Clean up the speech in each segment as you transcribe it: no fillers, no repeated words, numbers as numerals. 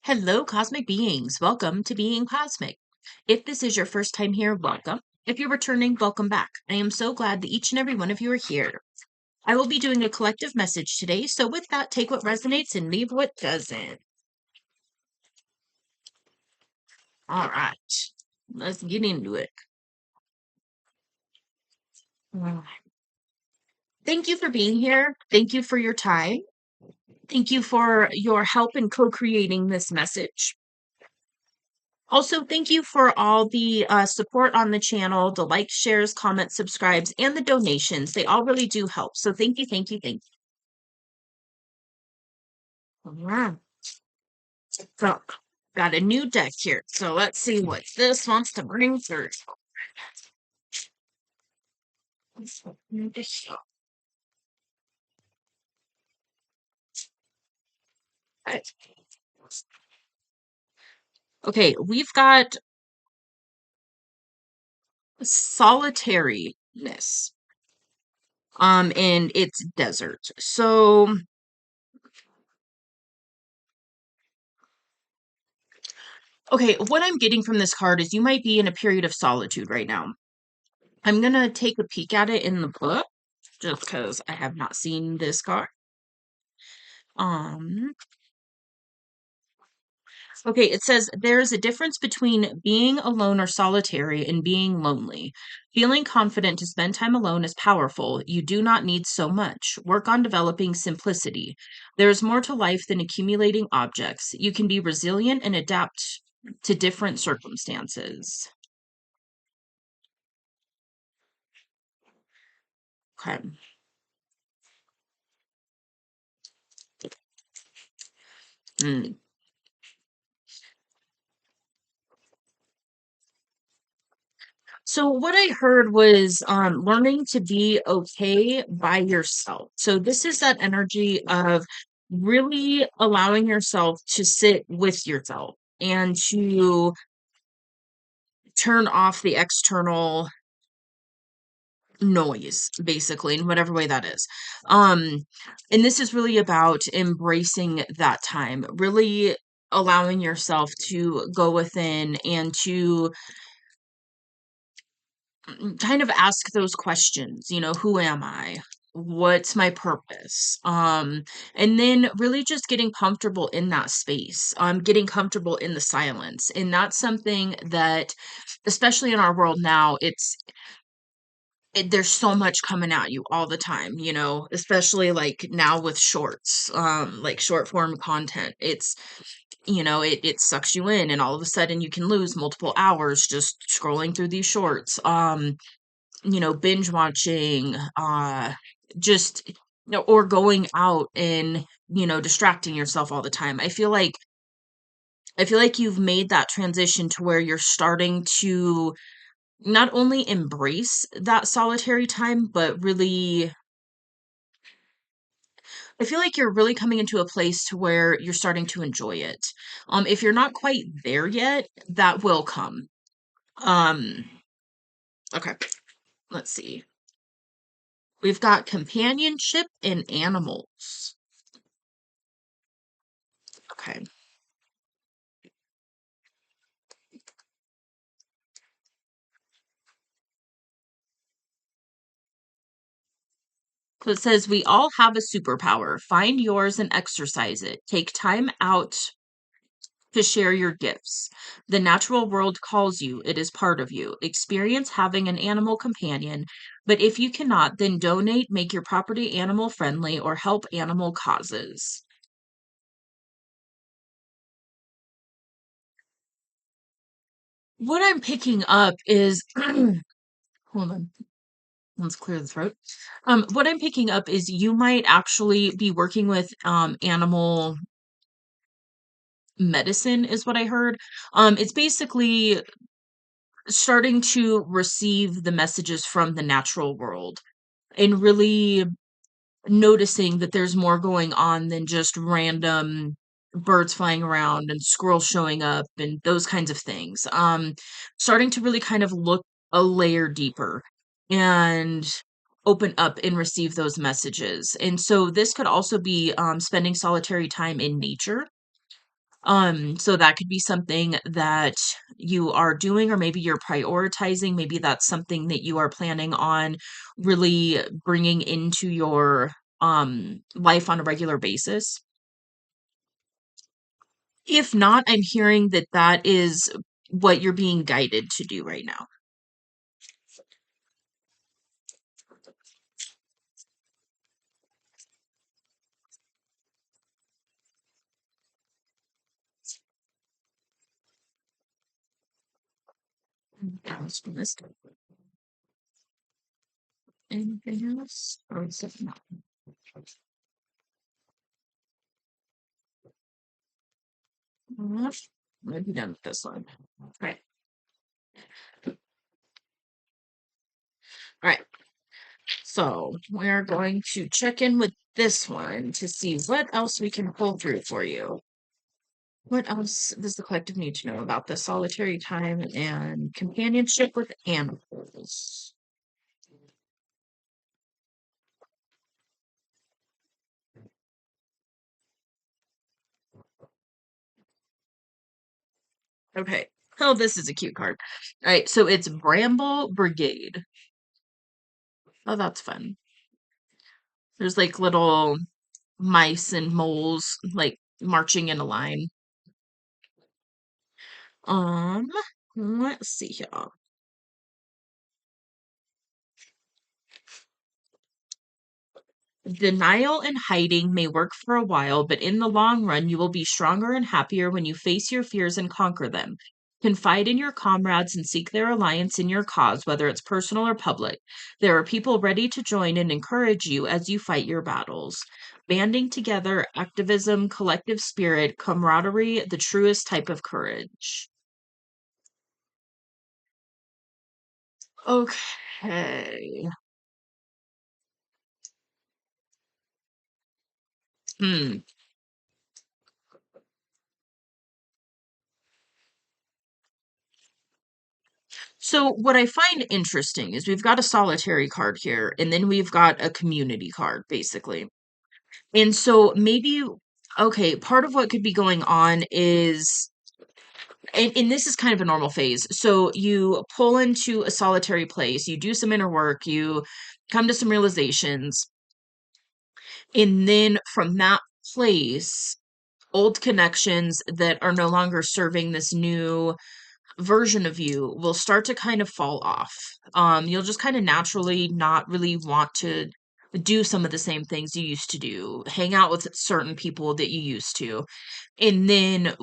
Hello, cosmic beings. Welcome to Being Cosmic. If this is your first time here, welcome. If you're returning, welcome back. I am so glad that each and every one of you are here. I will be doing a collective message today, so with that, take what resonates and leave what doesn't. All right, let's get into it. Mm. Thank you for being here. Thank you for your time. Thank you for your help in co creating this message. Also, thank you for all the support on the channel, the likes, shares, comments, subscribes, and the donations. They all really do help. So thank you, thank you, thank you. All right. So, got a new deck here. So let's see what this wants to bring through. Okay, we've got solitariness. And it's desert. So okay, what I'm getting from this card is you might be in a period of solitude right now. I'm gonna take a peek at it in the book just because I have not seen this card. Um, okay, it says there is a difference between being alone or solitary and being lonely. Feeling confident to spend time alone is powerful. You do not need so much. Work on developing simplicity. There is more to life than accumulating objects. You can be resilient and adapt to different circumstances. Okay. Mm. So what I heard was learning to be okay by yourself. So this is that energy of really allowing yourself to sit with yourself and to turn off the external noise, basically, in whatever way that is. Um, and this is really about embracing that time, really allowing yourself to go within and to kind of ask those questions, who am I? What's my purpose? And then really just getting comfortable in that space, getting comfortable in the silence. And that's something that, especially in our world now, there's so much coming at you all the time, especially like now with shorts, like short form content. It sucks you in, and all of a sudden you can lose multiple hours just scrolling through these shorts. Binge watching, just, or going out and, distracting yourself all the time. I feel like you've made that transition to where you're starting to not only embrace that solitary time, but really, I feel like you're really coming into a place to where you're starting to enjoy it. If you're not quite there yet, that will come. Um, okay, let's see. We've got companionship and animals. Okay. So it says we all have a superpower. Find yours and exercise it. Take time out to share your gifts. The natural world calls you, it is part of you. Experience having an animal companion, but if you cannot, then donate, make your property animal friendly, or help animal causes. What I'm picking up is hold on, let's clear the throat. What I'm picking up is you might actually be working with animal medicine is what I heard. It's basically starting to receive the messages from the natural world and really noticing that there's more going on than just random birds flying around and squirrels showing up and those kinds of things. Starting to really kind of look a layer deeper and open up and receive those messages. And so this could also be spending solitary time in nature, So that could be something that you are doing, or maybe you're prioritizing. Maybe that's something that you are planning on really bringing into your life on a regular basis. If not, I'm hearing that that is what you're being guided to do right now. Else from this. Anything else? Or is it not? Maybe done with this one. All right. All right. So we're going to check in with this one to see what else we can pull through for you. What else does the collective need to know about the solitary time and companionship with animals? Okay. Oh, this is a cute card. All right. So it's Bramble Brigade. Oh, that's fun. There's like little mice and moles like marching in a line. Um, let's see here. Denial and hiding may work for a while, but in the long run, you will be stronger and happier when you face your fears and conquer them. Confide in your comrades and seek their alliance in your cause, whether it's personal or public. There are people ready to join and encourage you as you fight your battles. Banding together, activism, collective spirit, camaraderie, the truest type of courage. Okay. Hmm. So what I find interesting is we've got a solitary card here, and then we've got a community card, basically. And so maybe, okay, part of what could be going on is, and this is kind of a normal phase. So you pull into a solitary place, you do some inner work, you come to some realizations, and then from that place, old connections that are no longer serving this new version of you will start to kind of fall off. You'll just kind of naturally not really want to do some of the same things you used to do, hang out with certain people that you used to. And then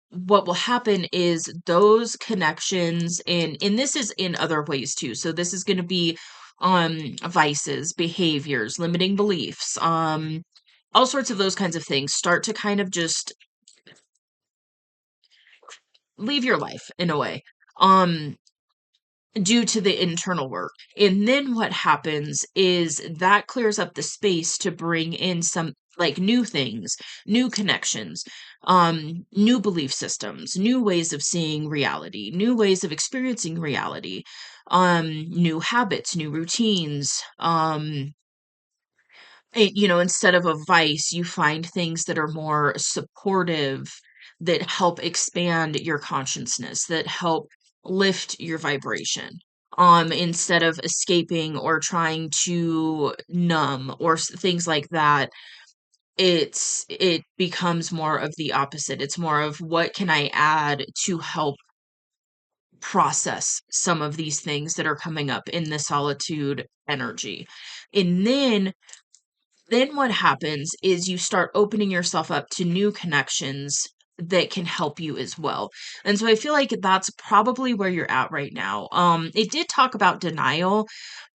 what will happen is those connections, and this is in other ways too. So this is going to be vices, behaviors, limiting beliefs, all sorts of those kinds of things start to kind of just leave your life in a way. Um due to the internal work. And then what happens is that clears up the space to bring in some like new things, new connections, new belief systems, new ways of seeing reality, new ways of experiencing reality, new habits, new routines, instead of a vice, you find things that are more supportive, that help expand your consciousness, that help lift your vibration. Instead of escaping or trying to numb or things like that, it becomes more of the opposite. It's more of what can I add to help process some of these things that are coming up in the solitude energy. And then what happens is you start opening yourself up to new connections that can help you as well. And so I feel like that's probably where you're at right now. It did talk about denial,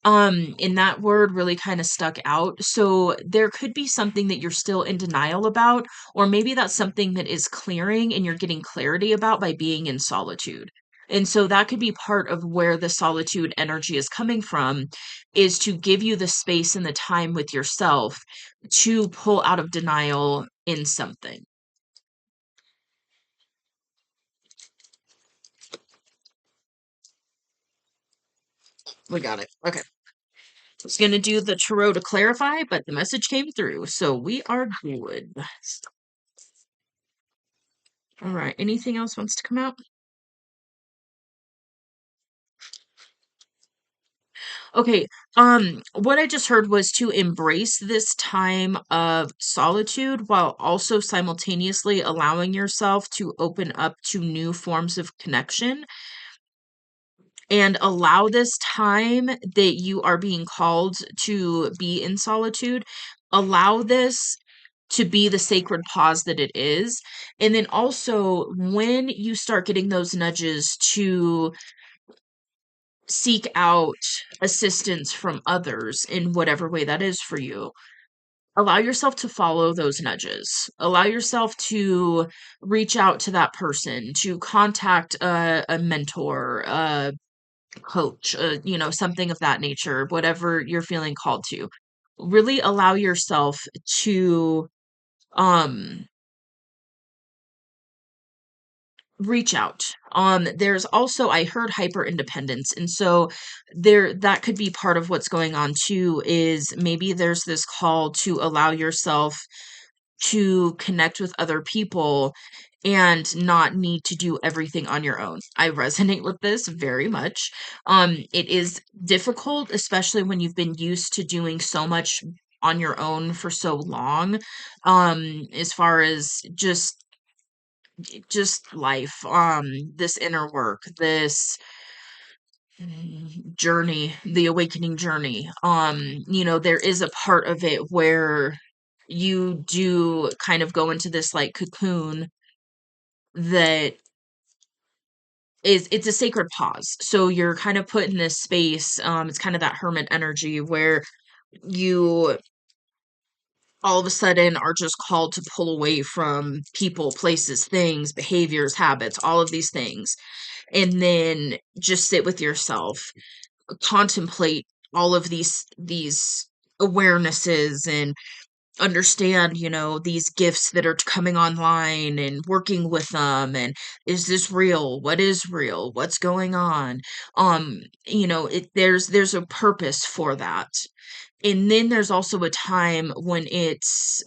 and that word really kind of stuck out. So there could be something that you're still in denial about, or maybe that's something that is clearing and you're getting clarity about by being in solitude. And so that could be part of where the solitude energy is coming from, is to give you the space and the time with yourself to pull out of denial in something. We got it. Okay. I was going to do the tarot to clarify, but the message came through. So we are good. All right. Anything else wants to come out? Okay. What I just heard was to embrace this time of solitude while also simultaneously allowing yourself to open up to new forms of connection and allow this time that you are being called to be in solitude. Allow this to be the sacred pause that it is. And then also, when you start getting those nudges to seek out assistance from others in whatever way that is for you, allow yourself to follow those nudges. Allow yourself to reach out to that person, to contact a mentor, a coach, something of that nature, whatever you're feeling called to. Really allow yourself to um reach out. There's also, I heard hyper independence, and so there that could be part of what's going on too, is maybe there's this call to allow yourself to connect with other people and not need to do everything on your own. I resonate with this very much. It is difficult, especially when you've been used to doing so much on your own for so long. As far as just life, this inner work, this journey, the awakening journey. There is a part of it where you do kind of go into this like cocoon that it's a sacred pause. So you're kind of put in this space. It's kind of that hermit energy where you all of a sudden are just called to pull away from people, places, things, behaviors, habits, all of these things, and then just sit with yourself, contemplate all of these awarenesses, and understand, these gifts that are coming online and working with them, and is this real? What is real? What's going on? There's a purpose for that. And then there's also a time when it's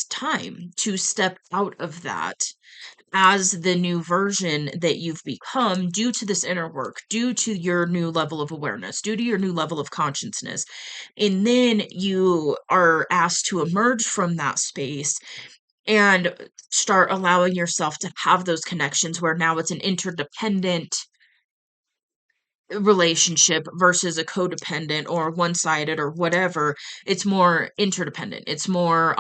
time to step out of that as the new version that you've become, due to this inner work, due to your new level of awareness, due to your new level of consciousness. And then you are asked to emerge from that space and start allowing yourself to have those connections where now it's an interdependent relationship versus a codependent or one-sided or whatever. It's more interdependent. It's more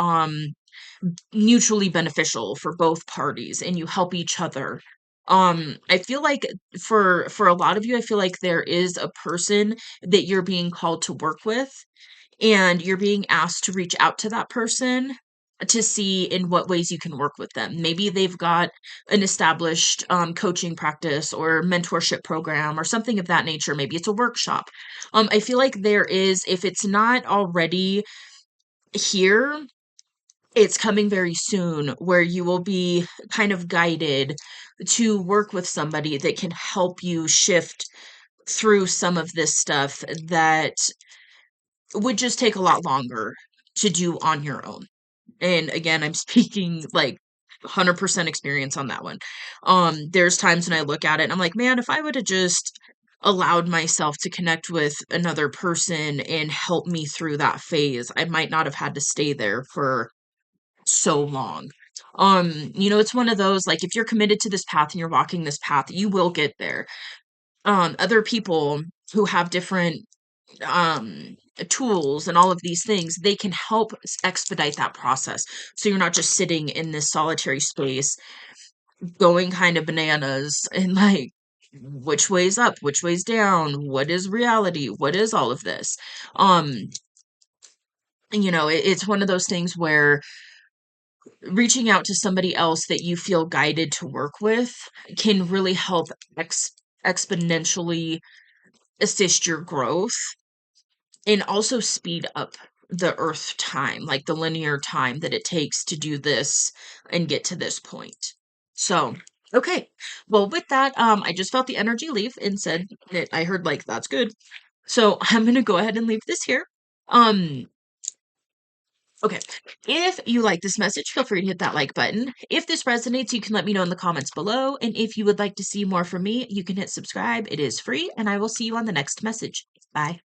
mutually beneficial for both parties, and you help each other. I feel like for a lot of you, I feel like there is a person that you're being called to work with, and you're being asked to reach out to that person to see in what ways you can work with them. Maybe they've got an established coaching practice or mentorship program or something of that nature. Maybe it's a workshop. I feel like there is, if it's not already here, it's coming very soon, where you will be kind of guided to work with somebody that can help you shift through some of this stuff that would just take a lot longer to do on your own. And again, I'm speaking like 100% experience on that one. There's times when I look at it and I'm like, man, if I would have just allowed myself to connect with another person and help me through that phase, I might not have had to stay there for so long. It's one of those, like, if you're committed to this path and you're walking this path, you will get there. Other people who have different tools and all of these things, they can help expedite that process. So you're not just sitting in this solitary space going kind of bananas and like, which way's up, which way's down, what is reality, what is all of this. um it's one of those things where reaching out to somebody else that you feel guided to work with can really help exponentially assist your growth, and also speed up the earth time, like the linear time that it takes to do this and get to this point. So, okay. Well, with that, I just felt the energy leave and said that I heard like that's good. So I'm gonna go ahead and leave this here. Um, Okay. If you like this message, feel free to hit that like button. If this resonates, you can let me know in the comments below. And if you would like to see more from me, you can hit subscribe. It is free, and I will see you on the next message. Bye.